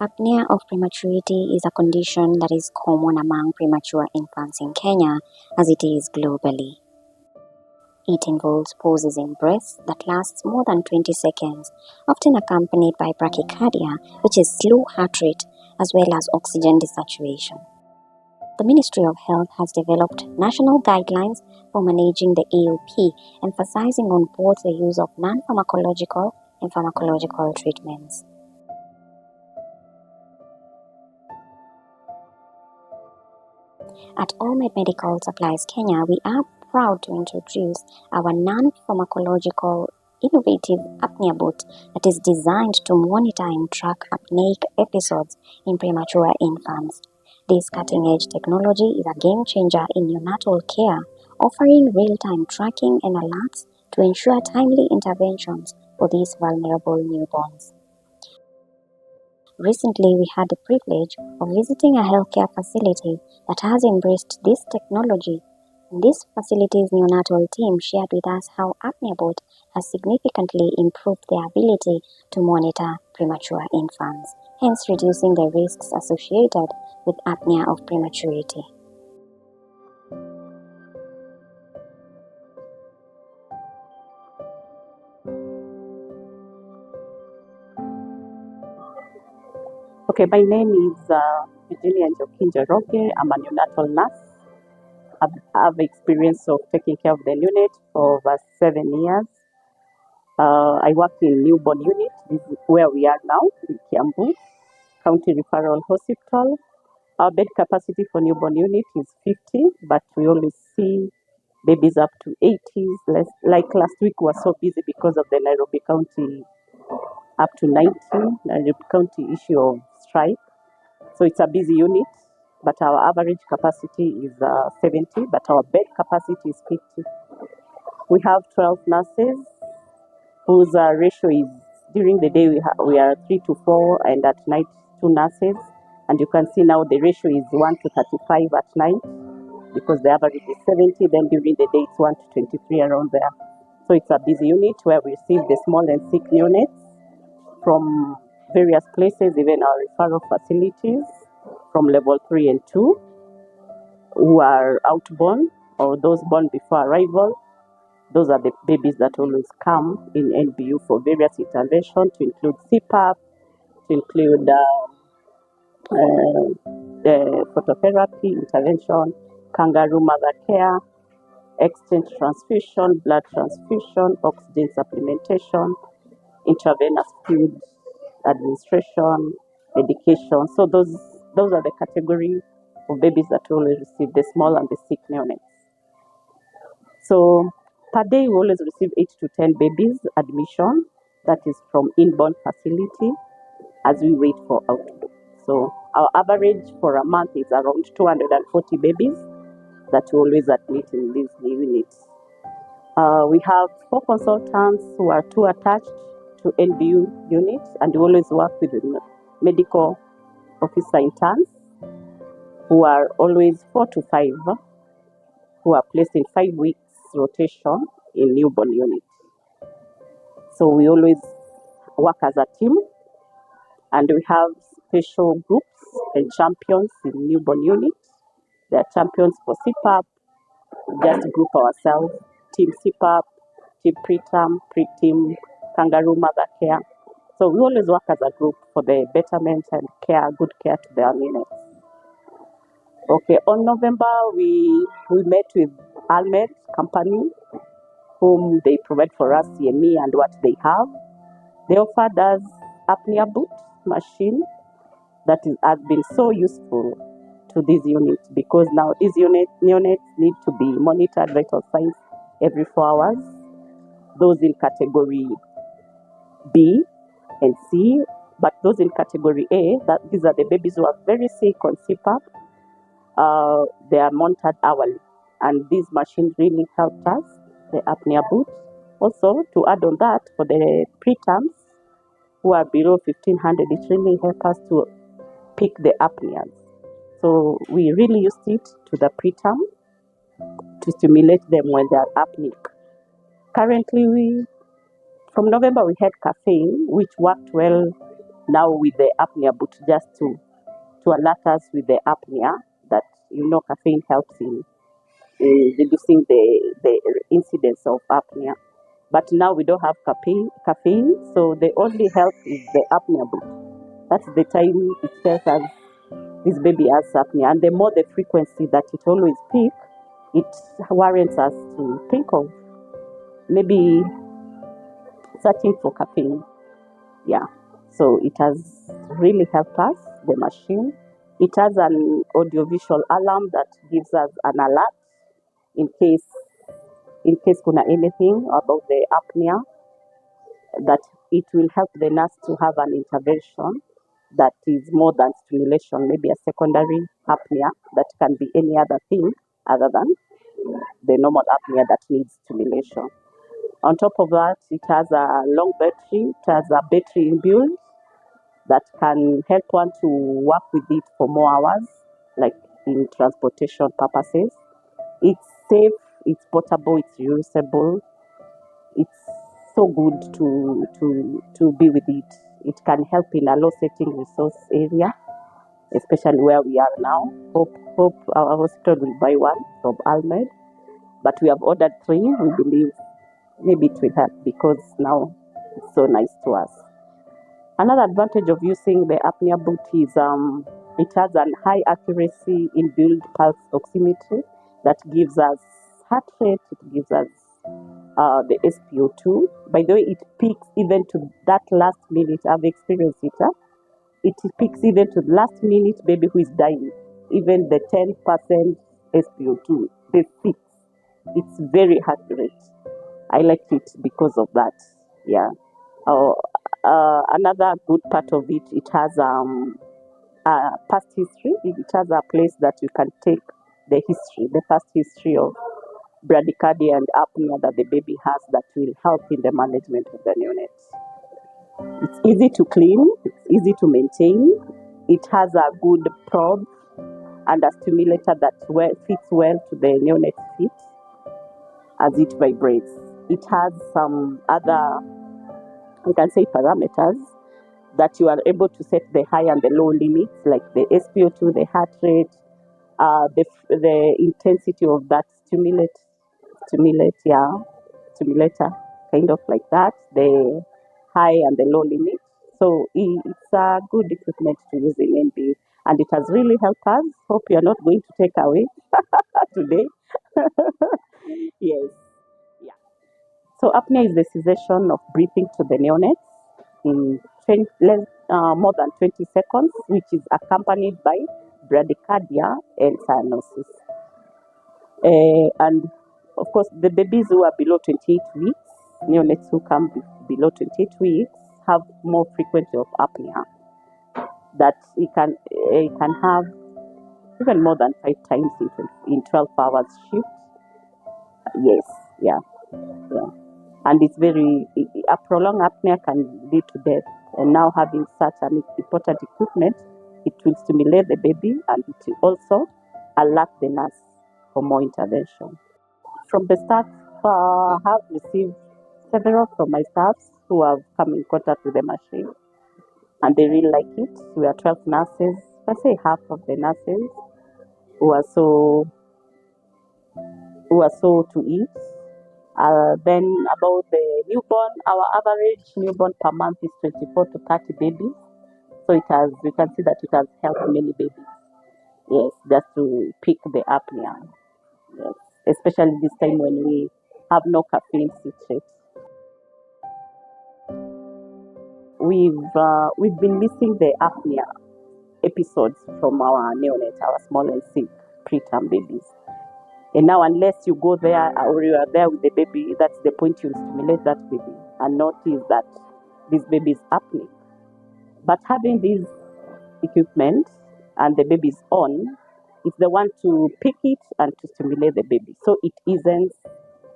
Apnea of prematurity is a condition that is common among premature infants in Kenya as it is globally. It involves pauses in breath that lasts more than 20 seconds, often accompanied by brachycardia, which is slow heart rate, as well as oxygen desaturation. The Ministry of Health has developed national guidelines for managing the AOP, emphasizing on both the use of non-pharmacological and pharmacological treatments. At Allmed Medical Supplies Kenya, we are proud to introduce our non-pharmacological innovative Apnea Boot that is designed to monitor and track apneic episodes in premature infants. This cutting-edge technology is a game-changer in neonatal care, offering real-time tracking and alerts to ensure timely interventions for these vulnerable newborns. Recently, we had the privilege of visiting a healthcare facility that has embraced this technology. This facility's neonatal team shared with us how Apne Boot has significantly improved their ability to monitor premature infants, hence reducing the risks associated with apnea of prematurity. Okay, my name is Virginia Njoki-Njoroge. I'm a neonatal nurse. I've experience of taking care of the neonate for over 7 years. I work in newborn unit, this is where we are now, in Kiambu, County Referral Hospital. Our bed capacity for newborn unit is 50, but we always see babies up to 80s. Like last week, we were so busy because of the Nairobi County up to 90, Nairobi County issue of strike. So it's a busy unit, but our average capacity is 70, but our bed capacity is 50. We have 12 nurses whose ratio is, during the day we are 3 to 4, and at night 2 nurses. And you can see now the ratio is 1 to 35 at night, because the average is 70, then during the day it's 1 to 23, around there. So it's a busy unit where we receive the small and sick neonates from various places, even our referral facilities, from level 3 and 2, who are outborn or those born before arrival. Those are the babies that always come in NBU for various interventions, to include CPAP, to include the phototherapy intervention, kangaroo mother care, exchange transfusion, blood transfusion, oxygen supplementation, intravenous fluid administration, medication. So those are the category of babies that always receive, the small and the sick neonates. So per day we always receive 8 to 10 babies admission, that is from inborn facility, as we wait for output. So our average for a month is around 240 babies that we always admit in these units. We have 4 consultants who are 2 attached to NBU units, and we always work with the medical officer interns, who are always 4 to 5, who are placed in 5 weeks rotation in newborn unit. So we always work as a team, and we have special groups and champions in newborn unit. They are champions for CPAP, just group ourselves, team CPAP, team preterm, pre-team, kangaroo mother care. So we always work as a group for the betterment and care, good care to their neonates. Okay, on November we met with Allmed company, whom they provide for us CME and what they have. They offered us Apnea Boot machine that has been so useful to these units, because now these neonates need to be monitored vital signs every 4 hours. Those in category B and C, but those in category A, these are the babies who are very sick on CPAP. They are monitored hourly, and this machine really helped us, the Apnea Boot. Also, to add on that, for the preterms who are below 1500, it really helped us to pick the apneas. So we really used it to the preterm to stimulate them when they are apneic. Currently, from November we had caffeine, which worked well now with the apnea boot, just to alert us with the apnea that caffeine helps in reducing the incidence of apnea. But now we don't have caffeine, so the only help is the apnea boot. That's the time it tells us this baby has apnea, and the more the frequency that it always peaks, it warrants us to think of maybe searching for caffeine. Yeah. So it has really helped us, the machine. It has an audiovisual alarm that gives us an alert in case kuna anything about the apnea, that it will help the nurse to have an intervention that is more than stimulation, maybe a secondary apnea that can be any other thing other than the normal apnea that needs stimulation. On top of that, it has a long battery. It has a battery inbuilt that can help one to work with it for more hours, like in transportation purposes. It's safe, it's portable, it's reusable. It's so good to be with it. It can help in a low setting resource area, especially where we are now. Hope our hospital will buy one from Almed, but we have ordered 3. We believe maybe it will help because now it's so nice to us. Another advantage of using the apnea boot is it has a high accuracy inbuilt pulse oximetry that gives us heart rate, it gives us the SpO2. By the way, it peaks even to that last minute. I've experienced it. It peaks even to the last minute baby who is dying, even the 10% SpO2, the 6. It's very accurate. I liked it because of that. Yeah. Another good part of it, it has past history. It has a place that you can take the past history of bradycardia and apnea that the baby has that will help in the management of the neonates. It's easy to clean, it's easy to maintain. It has a good probe and a stimulator that fits well to the neonate's feet as it vibrates. It has some other, you can say, parameters that you are able to set the high and the low limits, like the SpO2, the heart rate, the intensity of that stimulator, kind of like that, the high and the low limit. So it's a good equipment to use in NB, and it has really helped us. Hope you are not going to take away today. Yes. Yeah. So apnea is the cessation of breathing to the neonates in more than 20 seconds, which is accompanied by bradycardia and cyanosis. And of course, the babies who are below 28 weeks, neonates who come below 28 weeks, have more frequency of apnea. That it can have even more than 5 times in 12 hours shift. Yes, yeah. And it's a prolonged apnea can lead to death. And now having such an important equipment, it will stimulate the baby and it will also alert the nurse for more intervention. From the staff, I have received several from my staffs who have come in contact with the machine and they really like it. We are 12 nurses, I say half of the nurses who are so to eat. Then about the newborn, our average newborn per month is 24 to 30 babies. So we can see that it has helped many babies. Yes, just to pick the apnea. Yes, especially this time when we have no caffeine citrate. We've been missing the apnea episodes from our neonates, our small and sick preterm babies. And now, unless you go there or you are there with the baby, that's the point you stimulate that baby and notice that this baby is apneic. But having this equipment and the baby is on, it's the one to pick it and to stimulate the baby. So it isn't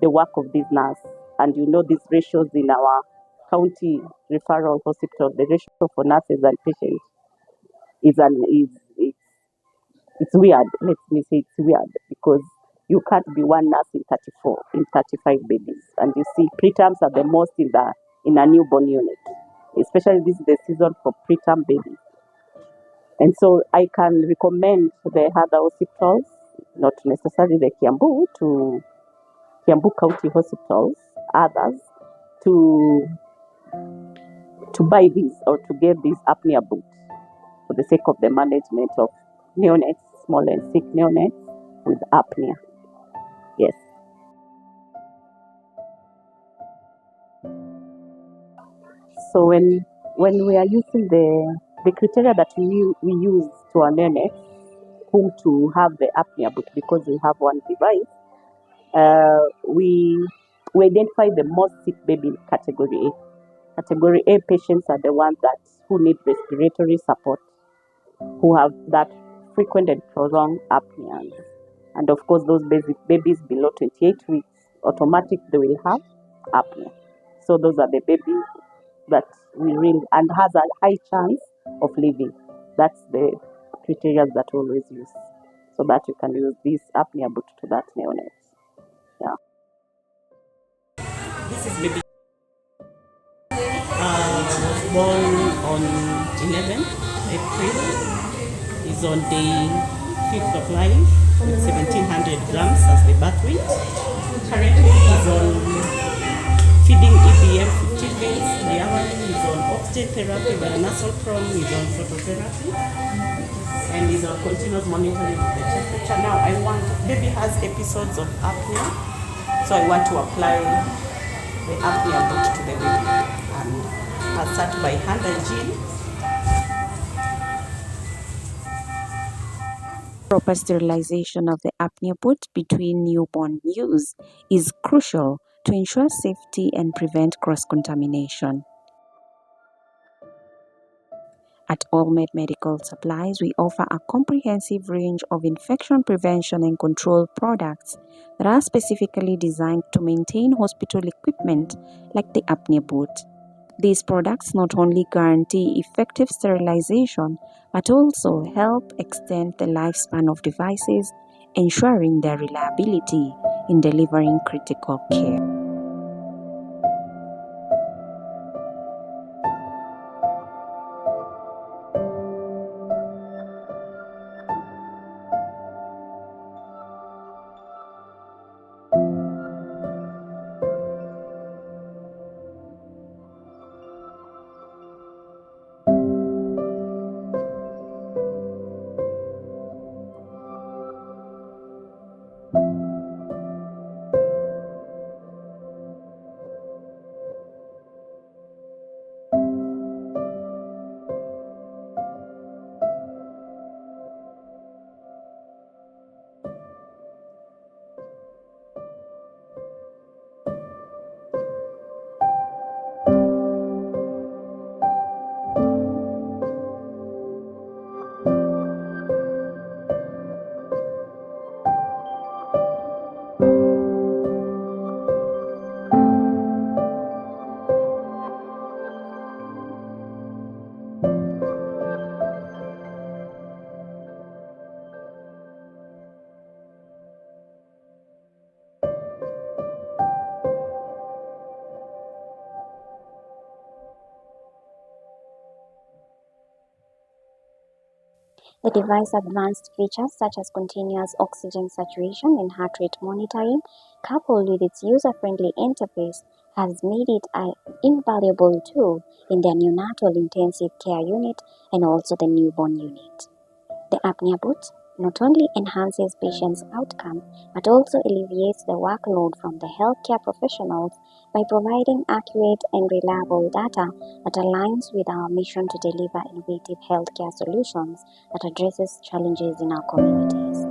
the work of this nurse. And these ratios in our county referral hospital, the ratio for nurses and patients it's weird. Let me say it's weird because you can't be one nurse in 35 babies. And you see, preterms are the most in a newborn unit. especially this is the season for preterm babies. And so I can recommend the other hospitals, not necessarily the Kiambu, to Kiambu County hospitals, others, to buy this or to get this apnea boot for the sake of the management of neonates, small and sick neonates with apnea. Yes. So when we are using the criteria that we use to our neonates whom to have the apnea boot, because we have one device, we identify the most sick baby in category A. Category A patients are the ones that who need respiratory support, who have that frequent and prolonged apneas. And of course, those basic babies below 28 weeks, automatic they will have apnea. So those are the babies that we really and has a high chance of living. That's the criteria that we always use, so that you can use this apnea boot to that neonate. Yeah. This is baby was born on 11th April. He's on day 5th of life with 1700 grams as the birth weight. Currently he's on feeding EBM 15 days. The hour he's on oxygen therapy by nasal prom, he's on phototherapy, and he's on continuous monitoring of the temperature. Now baby has episodes of apnea, so I want to apply the apnea boot to the baby, and I'll start by hand and gel. Proper sterilization of the apnea boot between newborn use is crucial to ensure safety and prevent cross-contamination. At Allmed Medical Supplies, we offer a comprehensive range of infection prevention and control products that are specifically designed to maintain hospital equipment like the apnea boot. These products not only guarantee effective sterilization, but also help extend the lifespan of devices, ensuring their reliability in delivering critical care. The device's advanced features such as continuous oxygen saturation and heart rate monitoring, coupled with its user-friendly interface, has made it an invaluable tool in the neonatal intensive care unit and also the newborn unit. The apnea boot not only enhances patients' outcome but also alleviates the workload from the healthcare professionals by providing accurate and reliable data that aligns with our mission to deliver innovative healthcare solutions that addresses challenges in our communities.